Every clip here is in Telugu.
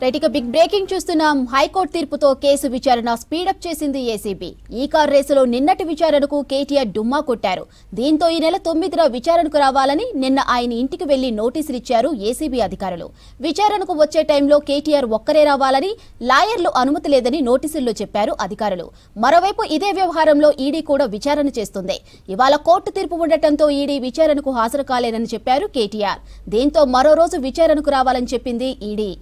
రైట్ ఇక బిగ్ బ్రేకింగ్ చూస్తున్నాం. హైకోర్టు తీర్పుతో కేసు విచారణ స్పీడప్ చేసింది ఏసీబీ. ఈ కార్ రేసులో నిన్నటి విచారణకు కేటీఆర్ డుమ్మా కొట్టారు. దీంతో ఈ నెల 9న విచారణకు రావాలని నిన్న ఆయన ఇంటికి వెళ్లి నోటీసులు ఇచ్చారు ఏసీబీ అధికారులు. విచారణకు వచ్చే టైంలో కేటీఆర్ ఒక్కరే రావాలని, లాయర్లు అనుమతి లేదని నోటీసుల్లో చెప్పారు అధికారులు. మరోవైపు ఇదే వ్యవహారంలో ఈడీ కూడా విచారణ చేస్తుంది. ఇవాళ కోర్టు తీర్పు ఉండటంతో ఈడీ విచారణకు హాజరు కాలేనని చెప్పారు కేటీఆర్. దీంతో మరో రోజు విచారణకు రావాలని చెప్పింది ఈడీ.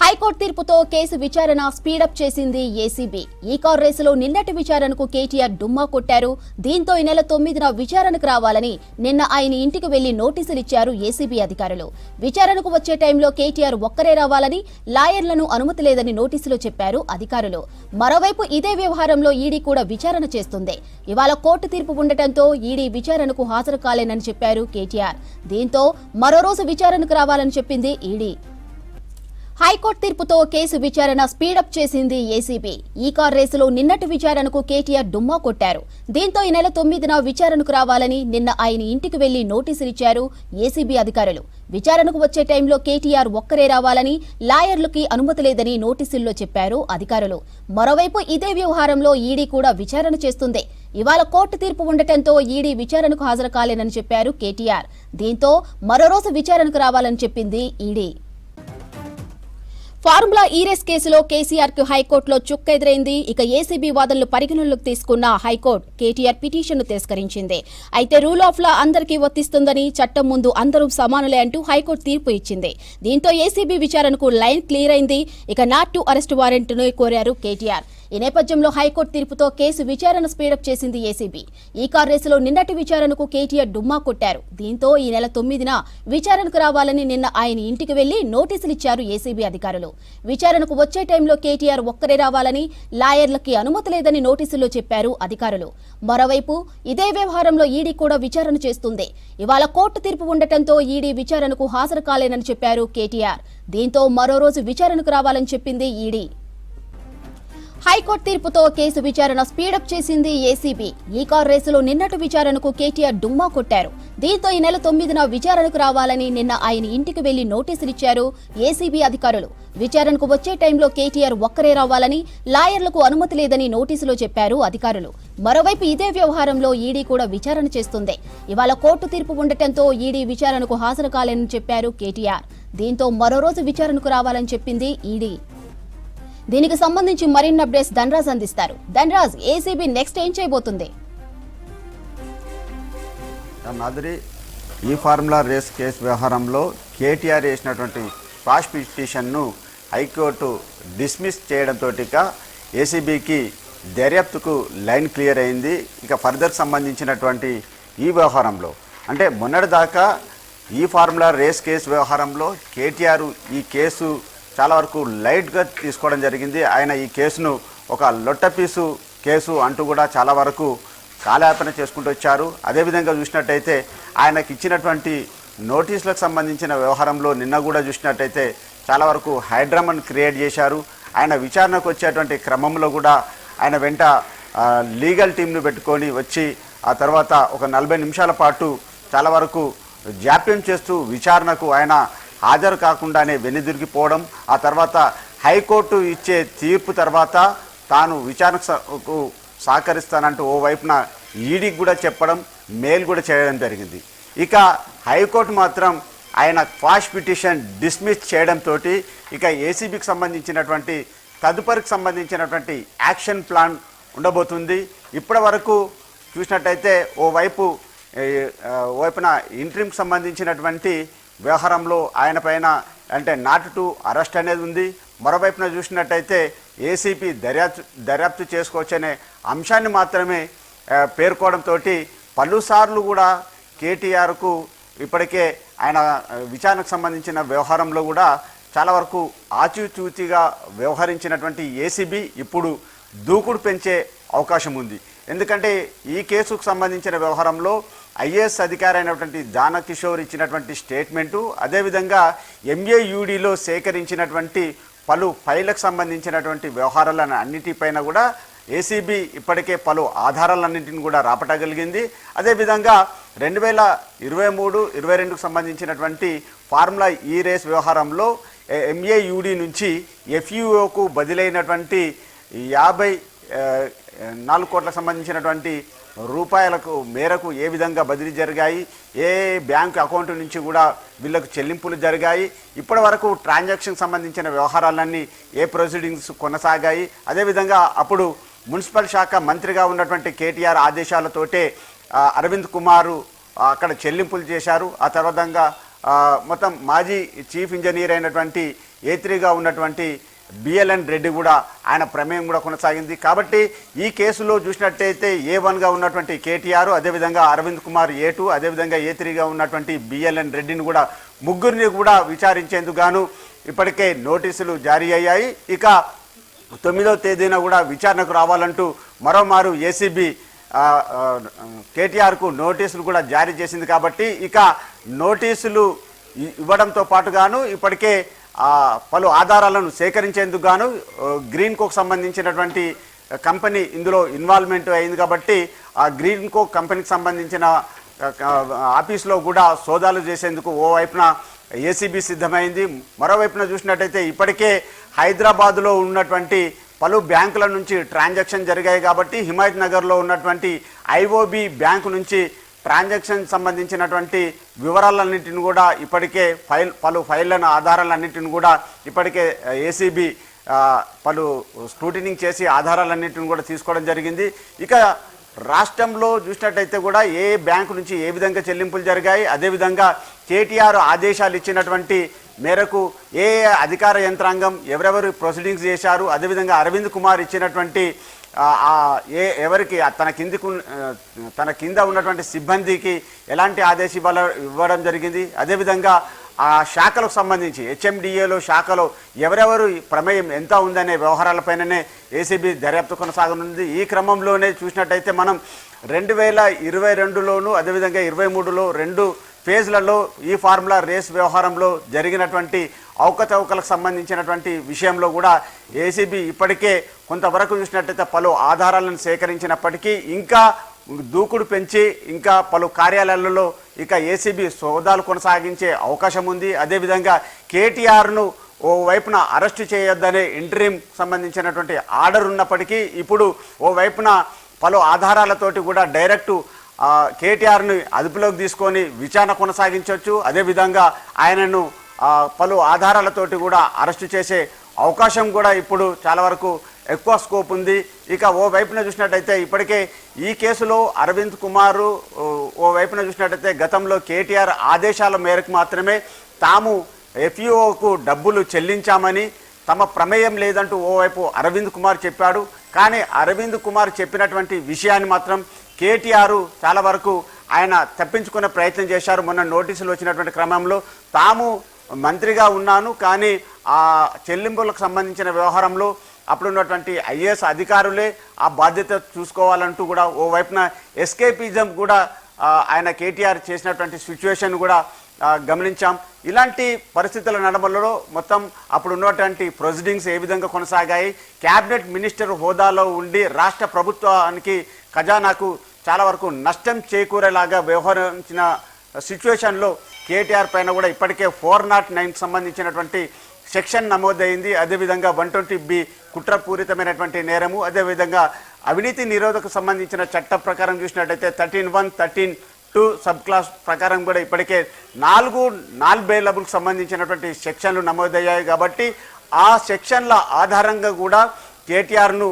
హైకోర్టు తీర్పుతో కేసు విచారణ స్పీడప్ చేసింది ఏసీబీ. ఈ కార్ రేసులో నిన్నటి విచారణకు కేటీఆర్ డుమ్మా కొట్టారు. దీంతో ఈ నెల 9న విచారణకు రావాలని నిన్న ఆయన ఇంటికి వెళ్లి నోటీసులు ఇచ్చారు ఏసీబీ అధికారులు. విచారణకు వచ్చే టైంలో కేటీఆర్ ఒక్కరే రావాలని, లాయర్లను అనుమతి లేదని నోటీసులో చెప్పారు అధికారులు. మరోవైపు ఇదే వ్యవహారంలో ఈడీ కూడా విచారణ చేస్తుంది. ఇవాళ కోర్టు తీర్పు ఉండటంతో ఈడీ విచారణకు హాజరు కాలేనని చెప్పారు కేటీఆర్. దీంతో మరో రోజు విచారణకు రావాలని చెప్పింది ఈడీ. హైకోర్టు తీర్పుతో కేసు విచారణ స్పీడప్ చేసింది ఏసీబీ. ఈ కార్ రేసులో నిన్నటి విచారణకు కేటీఆర్ డుమ్మా కొట్టారు. దీంతో ఈ నెల 9న విచారణకు రావాలని నిన్న ఆయన ఇంటికి వెళ్లి నోటీసులు ఇచ్చారు ఏసీబీ అధికారులు. విచారణకు వచ్చే టైంలో కేటీఆర్ ఒక్కరే రావాలని, లాయర్లకి అనుమతి లేదని నోటీసుల్లో చెప్పారు అధికారులు. మరోవైపు ఇదే వ్యవహారంలో ఈడీ కూడా విచారణ చేస్తుంది. ఇవాళ కోర్టు తీర్పు ఉండటంతో ఈడీ విచారణకు హాజరు కాలేనని చెప్పారు కేటీఆర్. దీంతో మరో రోజు విచారణకు రావాలని చెప్పింది ఈడీ. ఫార్ములా ఈ రేస్ కేసులో కేసీఆర్ కు హైకోర్టులో చుక్క ఎదురైంది. ఇక ఏసీబీ వాదనలు పరిగణనలోకి తీసుకున్న హైకోర్టు కేటీఆర్ పిటిషన్ను తిరస్కరించింది. అయితే రూల్ ఆఫ్ లా అందరికీ వర్తిస్తుందని, చట్టం ముందు అందరూ సమానులే అంటూ హైకోర్టు తీర్పు ఇచ్చింది. దీంతో ఏసీబీ విచారణకు లైన్ క్లియర్ అయింది. ఇక నాట్ టు అరెస్ట్ వారెంట్ను కోరారు కేటీఆర్. ఈ నేపథ్యంలో హైకోర్టు తీర్పుతో కేసు విచారణ స్పీడప్ చేసింది ఏసీబీ. ఈ కార్ రేసులో నిన్నటి విచారణకు కేటీఆర్ డుమ్మా కొట్టారు. దీంతో ఈ నెల 9న విచారణకు రావాలని నిన్న ఆయన ఇంటికి వెళ్లి నోటీసులు ఇచ్చారు ఏసీబీ అధికారులు. విచారణకు వచ్చే టైంలో కేటీఆర్ ఒక్కరే రావాలని, లాయర్లకి అనుమతి లేదని నోటీసుల్లో చెప్పారు అధికారులు. మరోవైపు ఇదే వ్యవహారంలో ఈడీ కూడా విచారణ చేస్తుంది. ఇవాళ కోర్టు తీర్పు ఉండటంతో ఈడీ విచారణకు హాజరు కాలేనని చెప్పారు కేటీఆర్. దీంతో మరో రోజు విచారణకు రావాలని చెప్పింది ఈడీ. హైకోర్టు తీర్పుతో కేసు విచారణ స్పీడప్ చేసింది ఏసీబీ. ఈ కార్ రేసులో నిన్నటి విచారణకు కేటీఆర్ డుమ్మా కొట్టారు. దీంతో ఈ నెల 9న విచారణకు రావాలని నిన్న ఆయన ఇంటికి వెళ్లి నోటీసులు ఇచ్చారు ఏసీబీ అధికారులు. విచారణకు వచ్చే టైంలో కేటీఆర్ ఒక్కరే రావాలని, లాయర్లకు అనుమతి లేదని నోటీసులో చెప్పారు అధికారులు. మరోవైపు ఇదే వ్యవహారంలో ఈడీ కూడా విచారణ చేస్తుంది. ఇవాళ కోర్టు తీర్పు ఉండటంతో ఈడీ విచారణకు హాజరు కాలేనని చెప్పారు కేటీఆర్. దీంతో మరో రోజు విచారణకు రావాలని చెప్పింది ఈడీ. దీనికి సంబంధించి మరిన్ని అప్డేట్స్ ధనరాజ్ అందిస్తారు. ధనరాజ్, ఏసీబీ నెక్స్ట్ ఏం చేయబోతుంది? మాధురి, ఈ ఫార్ములా రేస్ కేసు వ్యవహారంలో కేటీఆర్ వేసినటువంటి క్వాష్ పిటిషన్ను హైకోర్టు డిస్మిస్ చేయడంతో ఏసీబీకి దర్యాప్తుకు లైన్ క్లియర్ అయింది. ఇక ఫర్దర్ సంబంధించినటువంటి ఈ వ్యవహారంలో అంటే మొన్నటిదాకా ఈ ఫార్ములా రేస్ కేసు వ్యవహారంలో కేటీఆర్ ఈ కేసు చాలా వరకు లైట్గా తీసుకోవడం జరిగింది. ఆయన ఈ కేసును ఒక లొట్టపీసు కేసు అంటూ కూడా చాలా వరకు కాలయాపన చేసుకుంటూ వచ్చారు. అదేవిధంగా చూసినట్టయితే ఆయనకి ఇచ్చినటువంటి నోటీసులకు సంబంధించిన వ్యవహారంలో నిన్న కూడా చూసినట్టయితే చాలా వరకు హైడ్రామాను క్రియేట్ చేశారు. ఆయన విచారణకు వచ్చేటువంటి క్రమంలో కూడా ఆయన వెంట లీగల్ టీంను పెట్టుకొని వచ్చి ఆ తర్వాత ఒక 40 నిమిషాల పాటు చాలా వరకు జాప్యం చేస్తూ విచారణకు ఆయన హాజరు కాకుండానే వెనుదిరిగిపోవడం, ఆ తర్వాత హైకోర్టు ఇచ్చే తీర్పు తర్వాత తాను విచారణకు సహకరిస్తానంటూ ఓవైపున ఈడీకి కూడా చెప్పడం, మెయిల్ కూడా చేయడం జరిగింది. ఇక హైకోర్టు మాత్రం ఆయన క్వాష్ పిటిషన్ డిస్మిస్ చేయడంతో ఇక ఏసీబీకి సంబంధించినటువంటి తదుపరికి సంబంధించినటువంటి యాక్షన్ ప్లాన్ ఉండబోతుంది. ఇప్పటి వరకు చూసినట్టయితే ఓవైపున ఇంట్రీమ్కి సంబంధించినటువంటి వ్యవహారంలో ఆయన పైన అంటే నాట్ టు అరెస్ట్ అనేది ఉంది. మరోవైపున చూసినట్టయితే ఏసీపీ దర్యాప్తు చేసుకోవచ్చనే అంశాన్ని మాత్రమే పేర్కోవడంతో పలుసార్లు కూడా కేటీఆర్కు ఇప్పటికే ఆయన విచారణకు సంబంధించిన వ్యవహారంలో కూడా చాలా వరకు ఆచితూచిగా వ్యవహరించినటువంటి ఏసీబీ ఇప్పుడు దూకుడు పెంచే అవకాశం ఉంది. ఎందుకంటే ఈ కేసుకు సంబంధించిన వ్యవహారంలో ఐఏఎస్ అధికారి అయినటువంటి దానకిషోర్ ఇచ్చినటువంటి స్టేట్మెంటు, అదేవిధంగా ఎంఏయూడీలో సేకరించినటువంటి పలు ఫైళ్లకు సంబంధించినటువంటి వ్యవహారాలను అన్నిటిపైన కూడా ఏసీబీ ఇప్పటికే పలు ఆధారాలన్నింటిని కూడా రాపట్టగలిగింది. అదేవిధంగా 2023-22కు సంబంధించినటువంటి ఫార్ములా ఈ రేస్ వ్యవహారంలో ఎంఏయుడి నుంచి ఎఫ్యుఓకు బదిలైనటువంటి 54 కోట్లకు సంబంధించినటువంటి రూపాయలకు మేరకు ఏ విధంగా బదిలీ జరిగాయి, ఏ బ్యాంక్ అకౌంట్ నుంచి కూడా వీళ్ళకు చెల్లింపులు జరిగాయి, ఇప్పటి వరకు ట్రాన్సాక్షన్ సంబంధించిన వ్యవహారాలన్నీ ఏ ప్రొసీడింగ్స్ కొనసాగాయి, అదేవిధంగా అప్పుడు మున్సిపల్ శాఖ మంత్రిగా ఉన్నటువంటి కేటీఆర్ ఆదేశాలతోటే అరవింద్ కుమారు అక్కడ చెల్లింపులు చేశారు. ఆ తర్వాత మొత్తం మాజీ చీఫ్ ఇంజనీర్ అయినటువంటి A3గా ఉన్నటువంటి బిఎల్ఎన్ రెడ్డి కూడా ఆయన ప్రమేయం కూడా కొనసాగింది. కాబట్టి ఈ కేసులో చూసినట్టయితే A1గా ఉన్నటువంటి కేటీఆర్, అదేవిధంగా అరవింద్ కుమార్ A2, అదేవిధంగా A3గా ఉన్నటువంటి బిఎల్ఎన్ రెడ్డిని కూడా ముగ్గురిని కూడా విచారించేందుకు గాను ఇప్పటికే నోటీసులు జారీ అయ్యాయి. ఇక 9వ తేదీన కూడా విచారణకు రావాలంటూ మరోమారు ఏసీబీ కేటీఆర్కు నోటీసులు కూడా జారీ చేసింది. కాబట్టి ఇక నోటీసులు ఇవ్వడంతో పాటుగాను ఇప్పటికే పలు ఆధారాలను సేకరించేందుకు గాను గ్రీన్ కోక్ సంబంధించినటువంటి కంపెనీ ఇందులో ఇన్వాల్వ్మెంట్ అయింది. కాబట్టి ఆ గ్రీన్ కోక్ కంపెనీకి సంబంధించిన ఆఫీసులో కూడా సోదాలు చేసేందుకు ఓవైపున ఏసీబీ సిద్ధమైంది. మరోవైపున చూసినట్టయితే ఇప్పటికే హైదరాబాదులో ఉన్నటువంటి పలు బ్యాంకుల నుంచి ట్రాన్సాక్షన్ జరిగాయి. కాబట్టి హిమాయత్ నగర్లో ఉన్నటువంటి ఐఓబి బ్యాంకు నుంచి ట్రాన్సాక్షన్ సంబంధించినటువంటి వివరాలన్నింటిని కూడా ఇప్పటికే పలు ఫైళ్లను ఆధారాలన్నింటిని కూడా ఇప్పటికే ఏసీబీ పలు స్క్రూటినింగ్ చేసి ఆధారాలన్నింటిని కూడా తీసుకోవడం జరిగింది. ఇక రాష్ట్రంలో చూసినట్టయితే కూడా ఏ బ్యాంకు నుంచి ఏ విధంగా చెల్లింపులు జరిగాయి, అదేవిధంగా కేటీఆర్ ఆదేశాలు ఇచ్చినటువంటి మేరకు ఏ అధికార యంత్రాంగం ఎవరెవరు ప్రొసీడింగ్స్ చేశారు, అదేవిధంగా అరవింద్ కుమార్ ఇచ్చినటువంటి ఎవరికి తన కింద ఉన్నటువంటి సిబ్బందికి ఎలాంటి ఆదేశాలు ఇవ్వడం జరిగింది, అదేవిధంగా ఆ శాఖలకు సంబంధించి హెచ్ఎండిఏలో శాఖలో ఎవరెవరు ప్రమేయం ఎంత ఉందనే వ్యవహారాలపైననే ఏసీబీ దర్యాప్తు కొనసాగనుంది. ఈ క్రమంలోనే చూసినట్టయితే మనం 2022లోను అదేవిధంగా 23లో 2 ఫేజ్లలో ఈ ఫార్ములా రేస్ వ్యవహారంలో జరిగినటువంటి అవకతవకలకు సంబంధించినటువంటి విషయంలో కూడా ఏసీబీ ఇప్పటికే కొంతవరకు చూసినట్టయితే పలు ఆధారాలను సేకరించినప్పటికీ ఇంకా దూకుడు పెంచి ఇంకా పలు కార్యాలయాలలో ఇక ఏసీబీ సోదాలు కొనసాగించే అవకాశం ఉంది. అదేవిధంగా కేటీఆర్ను ఓ వైపున అరెస్టు చేయొద్దనే ఇంటరీం సంబంధించినటువంటి ఆర్డర్ ఉన్నప్పటికీ ఇప్పుడు ఓ వైపున పలు ఆధారాలతోటి కూడా డైరెక్టు కేటీఆర్ని అదుపులోకి తీసుకొని విచారణ కొనసాగించవచ్చు. అదేవిధంగా ఆయనను పలు ఆధారాలతోటి కూడా అరెస్టు చేసే అవకాశం కూడా ఇప్పుడు చాలా వరకు ఎక్కువ స్కోప్ ఉంది. ఇక ఓ వైపున చూసినట్టయితే ఇప్పటికే ఈ కేసులో అరవింద్ కుమారు ఓ వైపున చూసినట్టయితే గతంలో కేటీఆర్ ఆదేశాల మేరకు మాత్రమే తాము ఎఫ్యూఓకు డబ్బులు చెల్లించామని తమ ప్రమేయం లేదంటూ ఓవైపు అరవింద్ కుమార్ చెప్పాడు. కానీ అరవింద్ కుమార్ చెప్పినటువంటి విషయాన్ని మాత్రం కేటీఆర్ చాలా వరకు ఆయన తప్పించుకునే ప్రయత్నం చేశారు. మొన్న నోటీసులు వచ్చినటువంటి క్రమంలో తాము మంత్రిగా ఉన్నాను, కానీ ఆ చెల్లింపులకు సంబంధించిన వ్యవహారంలో అప్పుడున్నటువంటి ఐఏఎస్ అధికారులే ఆ బాధ్యత చూసుకోవాలంటూ కూడా ఓవైపున ఎస్కేపిజం కూడా ఆయన కేటీఆర్ చేసినటువంటి సిచ్యువేషన్ కూడా గమనించాం. ఇలాంటి పరిస్థితుల నడమలలో మొత్తం అప్పుడు ఉన్నటువంటి ప్రొసీడింగ్స్ ఏ విధంగా కొనసాగాయి, క్యాబినెట్ మినిస్టర్ హోదాలో ఉండి రాష్ట్ర ప్రభుత్వానికి ఖజానాకు చాలా వరకు నష్టం చేకూరేలాగా వ్యవహరించిన సిచ్యువేషన్లో కేటీఆర్ పైన కూడా ఇప్పటికే 409 సంబంధించినటువంటి సెక్షన్ నమోదైంది. అదేవిధంగా 120B కుట్రపూరితమైనటువంటి నేరము, అదేవిధంగా అవినీతి నిరోధకు సంబంధించిన చట్ట ప్రకారం చూసినట్టయితే 13(1), 13(2) సబ్ క్లాస్ ప్రకారం కూడా ఇప్పటికే 4 నాన్ బెయిలబుల్కి సంబంధించినటువంటి సెక్షన్లు నమోదయ్యాయి. కాబట్టి ఆ సెక్షన్ల ఆధారంగా కూడా కేటీఆర్ను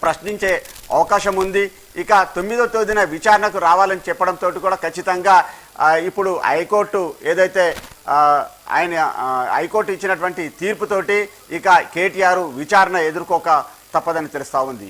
ప్రశ్నించే అవకాశం ఉంది. ఇక 9వ తేదీన విచారణకు రావాలని చెప్పడంతో కూడా ఖచ్చితంగా ఇప్పుడు హైకోర్టు ఏదైతే హైకోర్టు ఇచ్చినటువంటి తీర్పుతోటి ఇక కేటీఆర్ విచారణ ఎదుర్కోక తప్పదని తెలుస్తూ ఉంది.